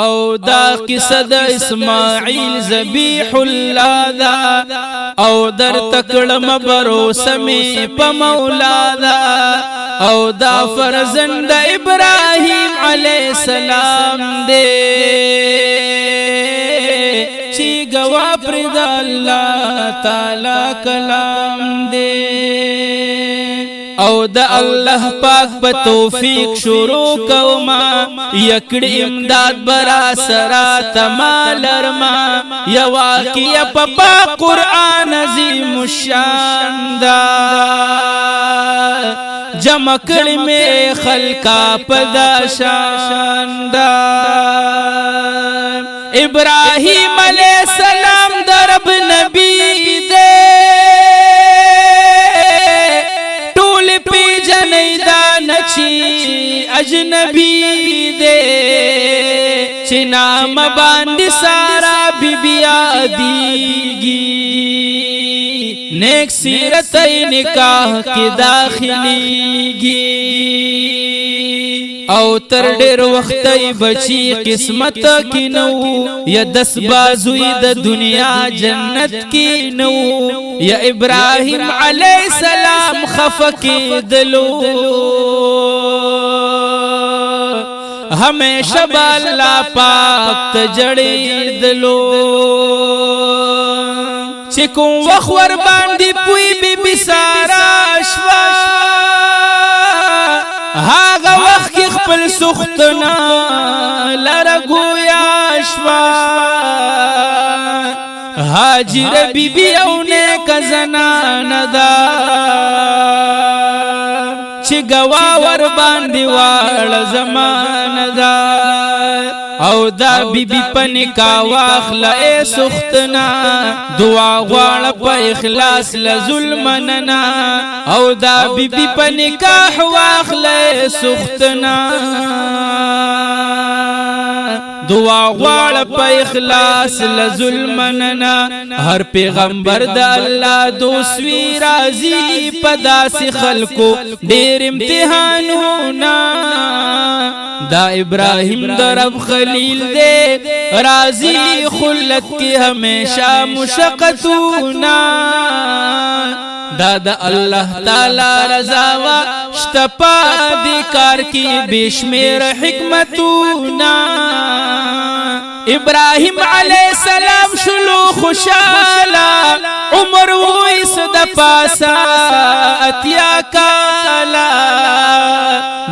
او دا قصه د اسماعیل ذبیح الله دا او در تکړم بروسه می په مولا دا او دا فرزند ابراهیم علیہ السلام دے چی گوا پرد اللہ تعالی کلام دے او دا اللہ پاک پا توفیق شروع کوما یکڑ امداد برا سرات مالرما یا واقعی پا قرآن عظیم الشان دا جمع کړی میں خلقا پدا شان دا ابراہیم علیہ السلام درب نبی دے ټول پی جنی دا نچی اجنبی دے چنام باندې سارا بی بیا دیگی نیک سیرت نکاح کی داخلی گی او تر ډیر وخت بچی قسمت کی نو یا 10 بازوی د دنیا جنت کی نو یا ابراہیم علیہ السلام خفکی دلو ہمیشہ بالا پاک تجڑی دلو چکم وخور باندی پوی بی بی سارا شوا هاغا وقت کی خپل سختنا لرگویا شوا حاجر بی بی اونے کا زنان دا چی گواور باندی وال زمان دا او دا بی بی پنکا واخلا اے سختنا دعا غواړه په اخلاص لظلمننا او دا بی بی پنکا واخلا اے سختنا دعا غواړه په اخلاص لظلمننا هر پیغمبر د الله دوسوی راضی پداس خلقو ډیر امتحان ہونا دا ابراہیم در رب خلیل دے راضی خلت کی ہمیشہ مشقتونا دا اللہ تعالی رضاوا شتپا دیکار کی بشمیر حکمتونا ابراہیم علیہ السلام شلو خوشالا عمر ویس دا پاسا اتیا کالا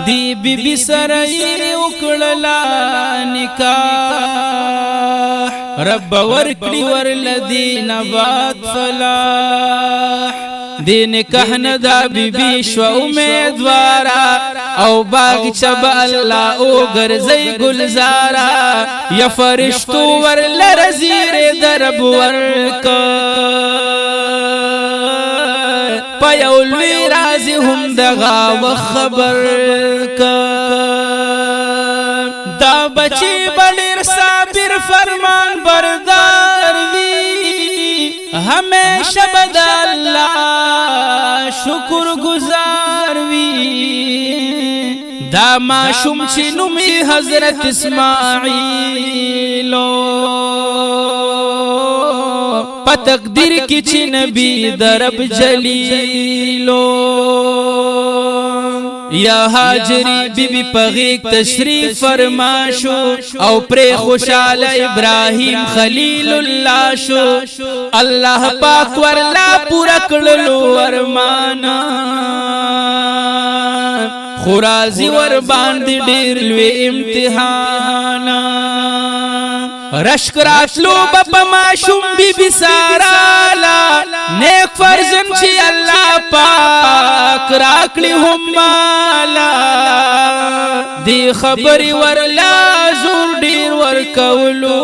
دی بی بی سرائی اکڑلا نکاح رب ورکڑی ورلدی نبات فلاح دی نکاح ندا بی بی شو امیدوارا او باغ چب اللہ او گرزی گلزارا یا فرشتو ورلرزیر درب ورکا پیولوی رازی هم دغا و خبر کا دا بچی بڑیر صابر فرمان بردار وی ہمیشہ بدا اللہ شکر گزار وی دا معشوم چی نمی حضرت اسماعیلو پا تقدیر کی چی نبی درب جلیلو یا حاجری بی بی پغیق تشریف فرماشو او پر خوشال ابراہیم خلیل اللہ شو اللہ پاک ورلا پورا کڑلو ورمانا خورازی ور باندی ډیر لوی امتحانا رشک راتلو بپا معشوم بی بی سارالا نیک فرزن چی اللہ پاک راکلی هم مالا دی خبری ورلا زور دیر ورکولو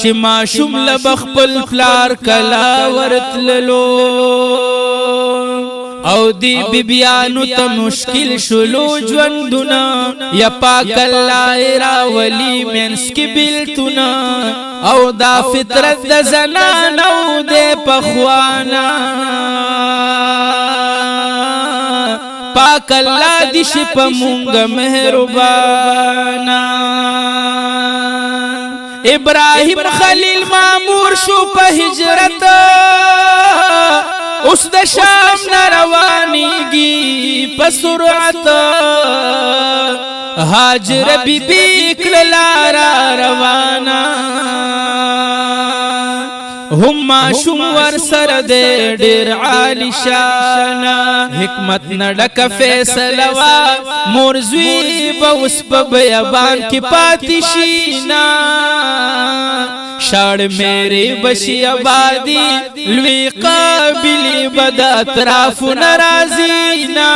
چی معشوم لبخپل فلار کلا ورتللو او دی بیبیانو تا مشکل شلو جوندنا یا پاک اللہ راولی منس کی بلتنا او دا فطرت دا زنانو دے پخوانا پاک الله دې شي په مونږ مهربانا ابراهیم خلیل مامور شو په هجرت اوس د شام نه روانېږي په سرعت هاجر بی بی کړله را روانه هم ماشوم ورسره دی ډېر عالی شانه حکمت نه ډکه فیصله وه مور زوی به اوس په بیابان کې پاتې شي نه شاړ میرې بشي آبادي لوی قابلې به د اطرافونه راځي نه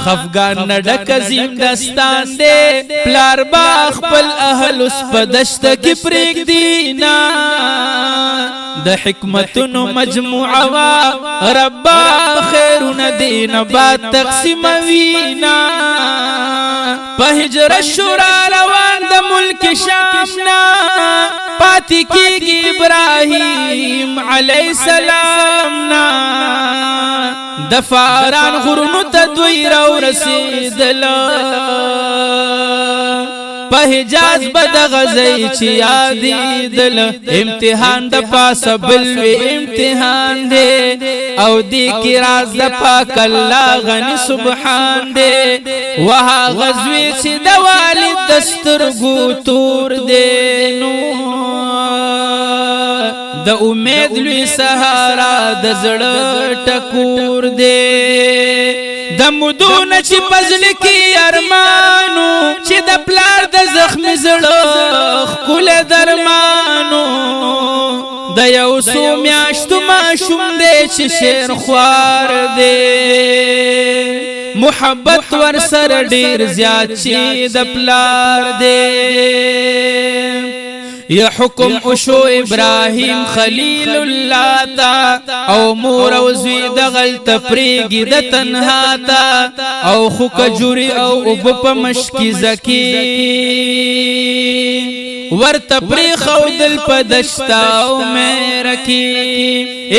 خفګان نه ډک عظیم داستان دی پلار با خپل اهل اوس په دشته کې پرېږدي نه د حکمتونو مجموعه وا ربا خیرونه دې نه باد تقسیموي نه په هجرت شو را روان د ملک شام نه پاتې کېږي ابراهیم علیه السلام نه د فاران غرونو ته دوی راورسېدل په حجاز به د غزی چې یادېدل امتحان د پاسه بل وی امتحان دی او دې کې راز د پاک الله غني سبحان دی وها غزوی چې د والد د سترګو تور دی نو د امید لوی سهارا د زړه ټکور دی د مودونه چې پزل کې ارمانو چې د پلار د زخم زړه خپل درمانو د یو څو میاشتو ماشوم دی چې شیر خوار دی محبت ور سره ډیر زیات چې د پلار دی یا حکم اشو ابراهیم خلیل الله تا او مور او زوی د غلط پریږي د تنها تا او خو کجوري او وب په مشکی زکی ورته پری خودل په دشتا او مېرکی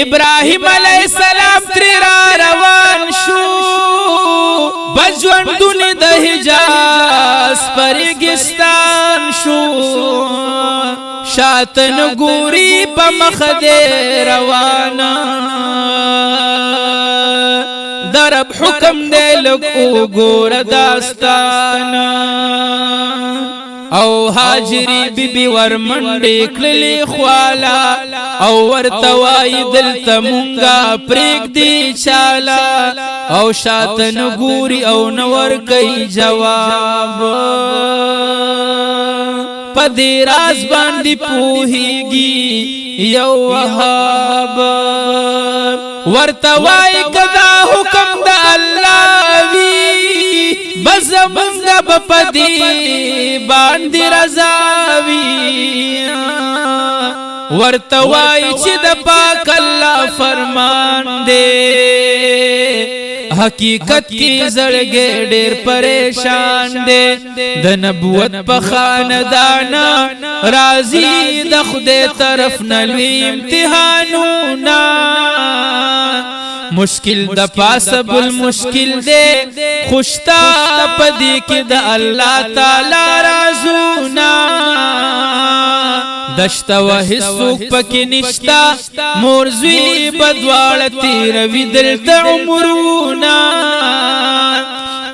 ابراهیم علیه السلام تر روان شو بجوندون د حجاز پرګستان شو شاتن ګوري په مخ دې روانه درب حکم دې لګ وګور داستانا او هاجری بی بی ورمنډې کړلې خوالا او ورته وای دلته مونږه پرېږدي چالا او شاتن ګوري او نور کوي جواب پدې راز باندې پوهیږي یو وهاب ورته وای کدا حکم د الله وی بس مونږ به پدې باندې رضا وی ورته وای چې د پاک الله فرمان دی حقیقت کی زړګې ډېر پریشان دی د نبوت په خاندان راضی د خدای طرف نه لوی امتحانونه مشکل د پاسه بل مشکل دی خوشتا پدې کې د الله تعالی رازونه دشتا و حسوک پکی نشتا مورزوی بدوال تیروی دلتا عمرونا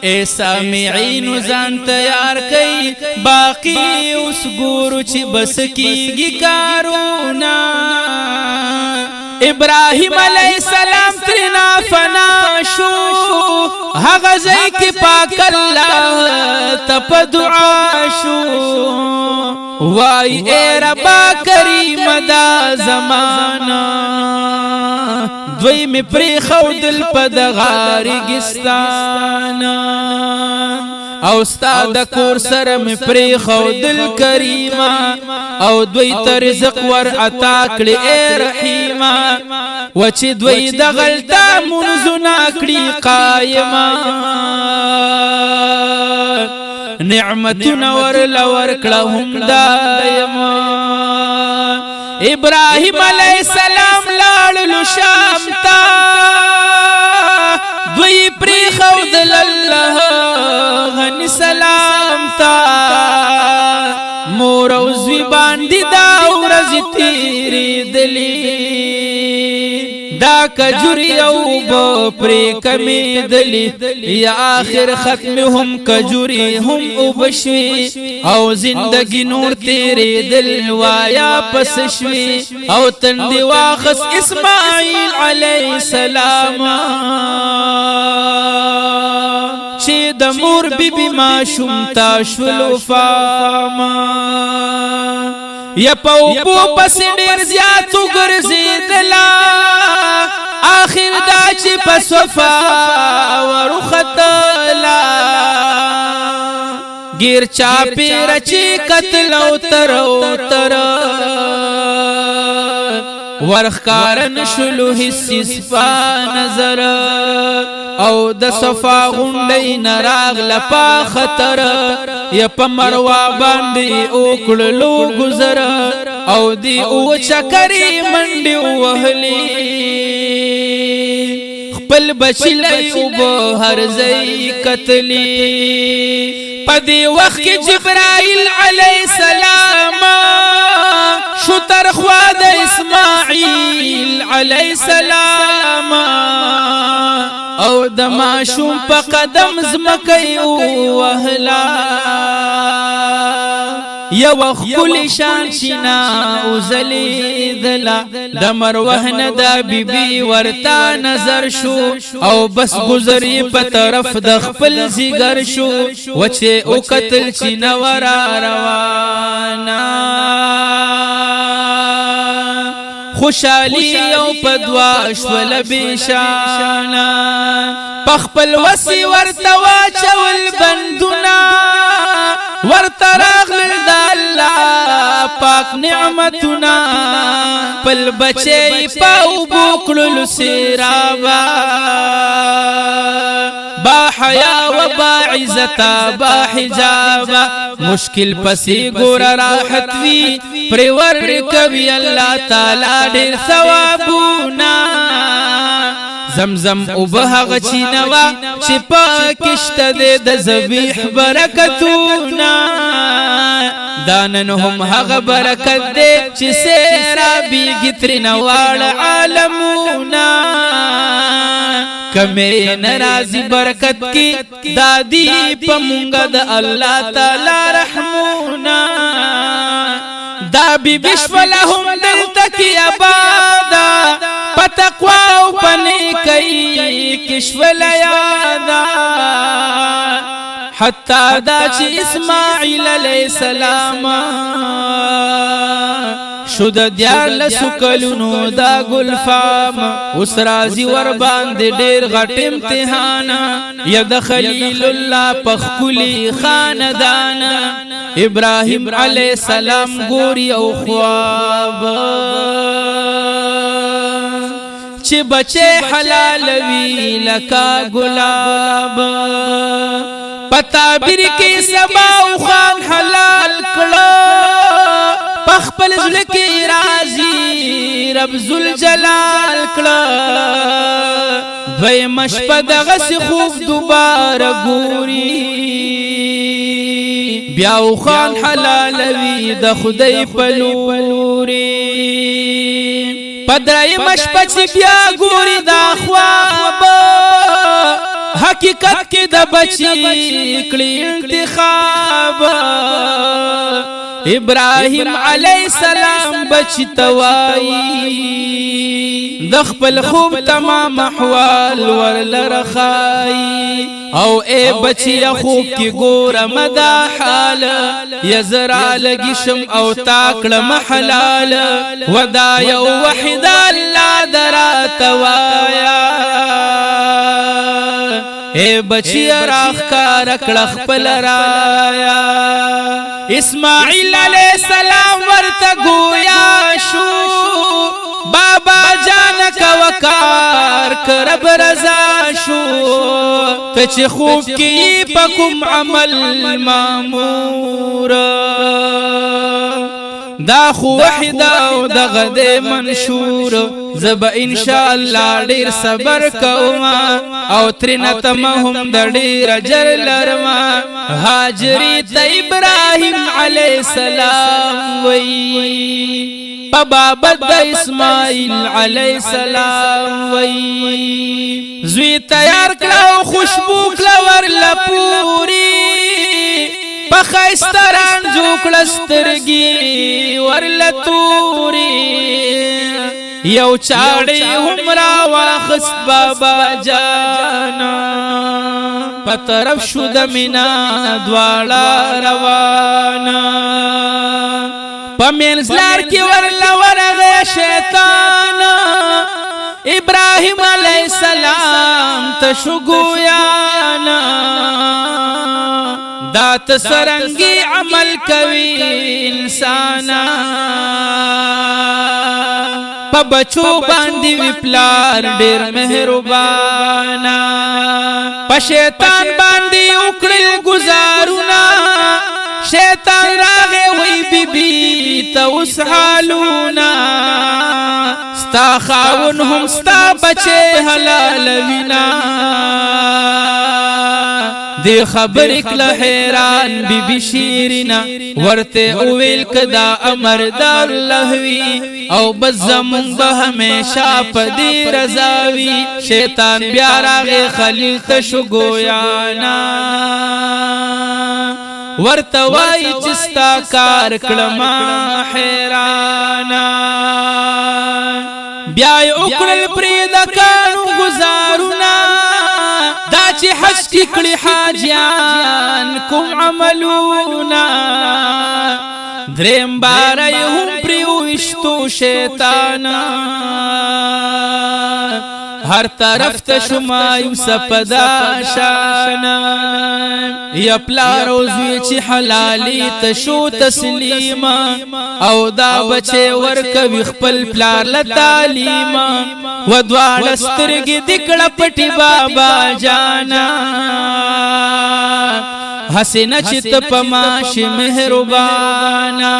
اے سامعین زان تیار کئی باقی اس گورو چی بس کیگی کارونا ابراہیم علیہ السلام ترنا فنا شو حغزی کی پاک اللہ تپ دعا شو وائی اے ربا کریم دا زمانا دوی می پری خودل پا دا غاری گستانا او ستا د کور سره می پری خودل کریما او دوی ته رزق ور عطا کړي اے رحیما و چې دوی د غلطه منځونه کړي قایما نعمتونه ورلور کړهم دایما ابراهیم علیہ السلام لاړ شام ته دوی پری خودل الله غنی سلام تا مور او زوی باندې دا ورځ تیری دلی دا کجوری او بپری کمی دلی یا آخر ختم هم کجوری هم او بشوی او زندگی نور تیری دل وایا پس شوی او تندی واخس اسماعیل علیہ السلام چی د مور بی بی ما شمتا شولو فاما یا پاو بو پس ډیر زیاتو ګرځیدلا آخر دا چې پس وفا ورختلا گیر چاپی رچی قتل او تر ورخکارن شلو حسی سپا نظر او د صفا غونډی نراغ لپا خطر یا پا مروا باندې اوکړلو گذر او دی او چکری منډي وهلی خپل بچلی او به هر ځای قتلی پدی وخت کې جبرائیل علیہ السلام شو تر خوا د اسماعیل علیہ السلام او د ماشوم په قدم زمکې او وهلا یو خپل شان شینا او زلیدلا د مروه دا بیبي ورتا نظر شو او بس گذری په طرف د خپل زیګر شو وچه او قتل چینا ورا روانا خوشالی او پدوا شول بشانا پخپل وسی ورتوا چول بندنا ورتراغ د الله پاک نعمتنا پل بچي پاو بوکلو سیرابا با حیا و با عزتا با حجابا مشکل پسی ګور راحت وی پرور کوي الله تعالی ډیر ثوابونه زمزم او بهغه چینوا چې پاکشت د ذبیح برکتونه دانن هم هغه برکت دې چې سیرابي گترنا واړ عالمونه کمه ناراضي برکت کی دادی پمونګه د الله تعالی رحمونا دا بی بشفلهم دلتکی عبادا پتقوا او پنی کئی کشفل یادا حتی دا چی اسماعیل علیہ السلام شد دیار لسو کلونو دا گلفام اس رازی ورباند دیر غٹ امتحانا ید خلیل اللہ پخکلی خاندان ابراہیم علیہ السلام گوری او خواب چی بچے حلال وی لکا گلاب پتابیر کی سباو خان حلال کڑا پخپل زلکی رازی رب زلجلال کڑا دوی مشپد غس خوف دوبار گوری بیاو خان حلالوی د خدای پلوری پدای مشپچ بیا گوری دا خواب حقیقت کی د بچی کلی انتخاب ابراہیم علیہ السلام بچی توائی دخپل خوب تمام احوال ورلرخائی او اے بچی خوب کی گور مدا حال یزرا لگشم او تاکل محلال ودا یو وحید اللہ درا توایا اے بچی راخ کا رکڑخ پل رایا اسماعیل علیہ السلام ورتا گویا شو بابا جانک وکار کرب رضا شو تچ خوب کی پکم عمل مامور دا خو وحدا او د غد منشور زب ان شاء الله ډیر صبر کوما او ترنتم هم د ډیر اجر لرما هاجری ته ابراهیم علی السلام وی بابد د اسماعیل علی السلام وی زوی تیار کړو خوشبو کلور لپوری پخایستران جوکلسترگی ورلتوری یو چاڑی همرا واخست بابا جانا پترف شد منا دوالا روانا پمینزلار کی ورلا ورغی شیطانا ابراہیم علیہ السلام تشگویانا دات سرنگی عمل کوي انسانا په بچو باندې وپلار ډېر مهربانا په شیطان باندې وکړل گزارونا شیطان راغی وی بیبي ته اوس حالونا ستا خاون هم ستا بچه حلال وینا دی خبر کل حیران بی بی شیرنا ورتے اویل کدا امر دا اللہ وی او بزمون با ہمیشہ پدی رضاوی شیطان بیارا غی خلیل تشو گویانا ورتوائی چستا کار کلما حیرانا بیائی اکرل پریدکانو گزارونا دا چی حج کی کڑی حاجیان کم عملونا درم بارائی هم پریوشتو شیطانا ہر طرف تشمایو سپدا شانا یا پلارو زوی چی حلالی تشو تسلیما او دا بچے ورکوی خپل پلار لتالیما و دوال سترگی دکڑا پٹی بابا جانا حسن چت پماش مہربانا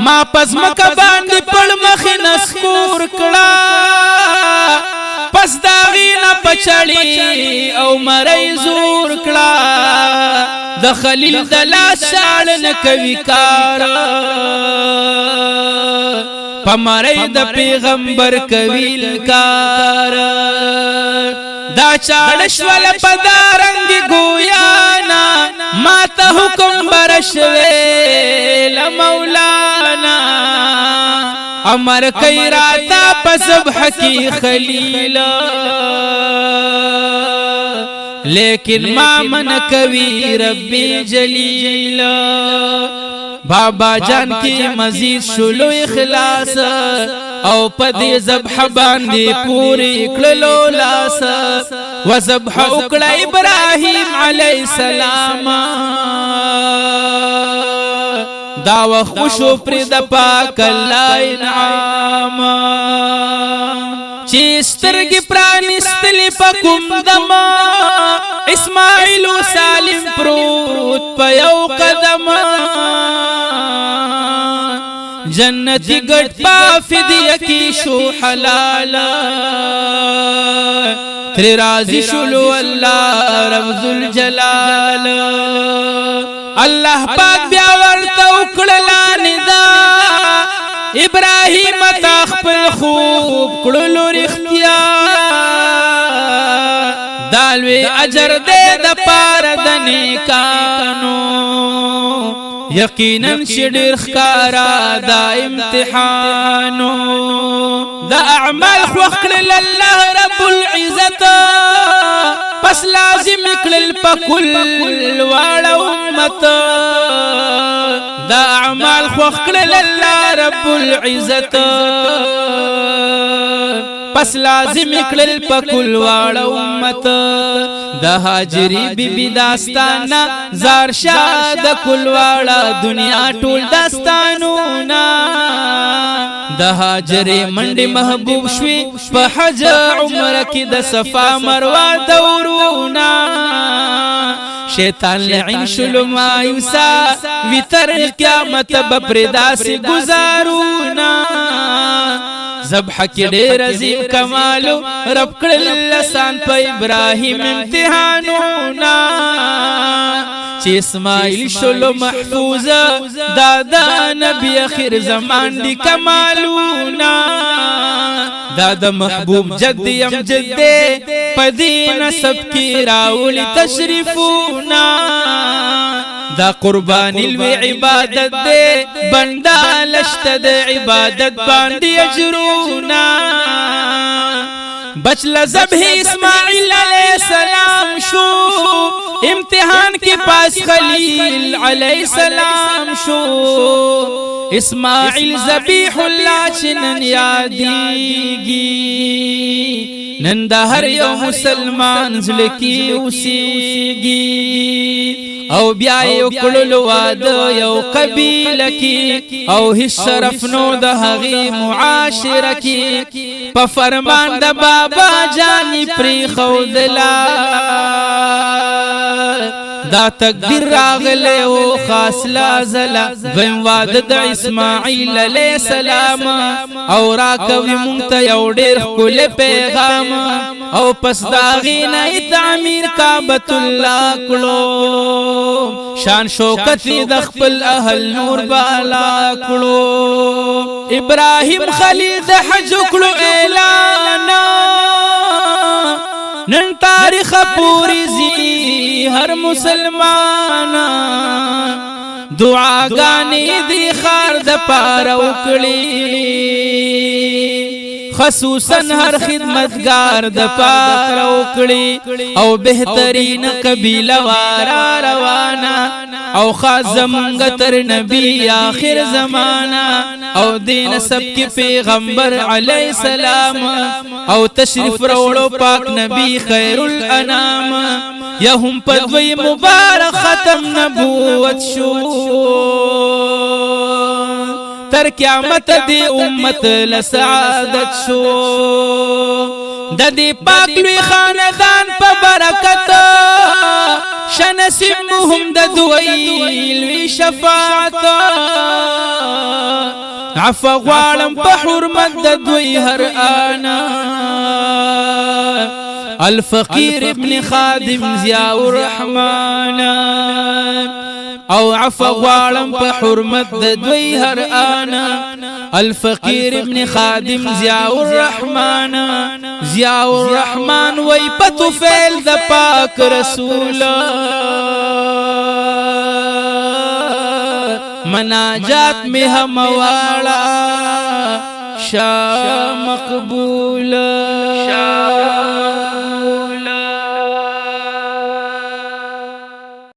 ما پزمکا باندی پڑ مخی نسکور کڑا پس داغینا پچڑی او مرائی زور کڑا د خلیل دلا شاڑ نکوی کارا پمرائی د پیغمبر کویل کارا دا چاڑش والا پدارنگ گویانا ما تا حکم برشویل مولانا امر کئی راتا پسبح کی خلیلا لیکن ما من کوی ربی جلیلا بابا جان کی مزید شلو اخلاص او پدی زبح باندی پوری کللو لاس و زبح اکڑ ابراہیم علیہ السلام داو خوشو پرد پاک اللہ انعام چیسترگی پرانستلی پکم دما اسماعیل و سالم پروت پیو قدم جنتی گٹ پا فدیہ کی شو حلالا تری راضی شلو اللہ رب ذوالجلال اللہ پاک بیاورتا اکڑلا ندا ابراہیم تاخپل خوب کڑلو رختیا دالوی اجر دے دا پار دنیکانو یقیناً شدر خکارا دا امتحانو دا اعمال خوخلل اللہ رب العزت پس لازم اکلل پا کل وار امت دا اعمال خوخلل اللہ رب العزت پس لازم اکلل پا کل وار امت دا حاجری بی بی داستانا زارشاد کل وار دنیا ټول داستانونا د حاجری منډي محبوب شوي په حج عمره کې د صفا مروه دورونا شیطان لعین شلو مایوسا ویتر قیامت بپردا سے گزارونا ذبح کی ډیر عظیم کمالو رب کړل لسان په ابراهیم امتحانونا چې اسماعیل شلو محفوظ دادا نبی اخر زمان دی کمالونا دادا محبوب جد یم جد پدی نسب کی راولی تشریفونا دا قربانی الوی عبادت دے بندا لشت دے عبادت باندی اجرونا بچل ذبح اسماعیل علیہ السلام شو امتحان کے پاس خلیل علیہ السلام شو اسماعیل ذبیح اللہ چنن یادیگی نن دا هر یو مسلمان زلکی اوسیگی او بیا یو کړلو واده یو قبیله کی او هیڅ شرف نو د هغې معاشره کی په فرمان د بابا جانی پری خودلا دا تقدیر راغله او خاص لازلا دویم واده د اسماعیل علیہ السلام او راکوي مونږ ته یو ډیر ښکلی پیغام او پس د هغې نه تعمیر کعبۃ الله کړو شان شوکت د خپل اهل نور بالا کړو ابراهیم خلیل د حج کړو اعلان نن تاریخ پوری زی هر مسلمان دعاګانې دی خار د پاره وکړي خصوصا هر خدمتگار د پاره وکړي او بهترین قبیله وارا روانا او خاص زمونږ تر نبی آخر زمانہ او دین سب کی پیغمبر علیہ السلام او تشریف روڑو پاک نبی خیر الانام یا هم پدوی مبارک ختم نبوت شو تر قیامت دی امت لسعادت شو د دې پاک لوی خاندان په برکت شنصیب هم د دوی لوی شفاعت عفو غواړم په حرمت د دوی هر آنا الفقیر ابن خادم ضیاء الرحمن او عفو غواړم په حرمت د دوی هر آنا الفقیر ابن خادم ضیاء الرحمن ضیاء الرحمن وی پتو فیل د پاک رسول مناجات میں ہم والا شاہ مقبول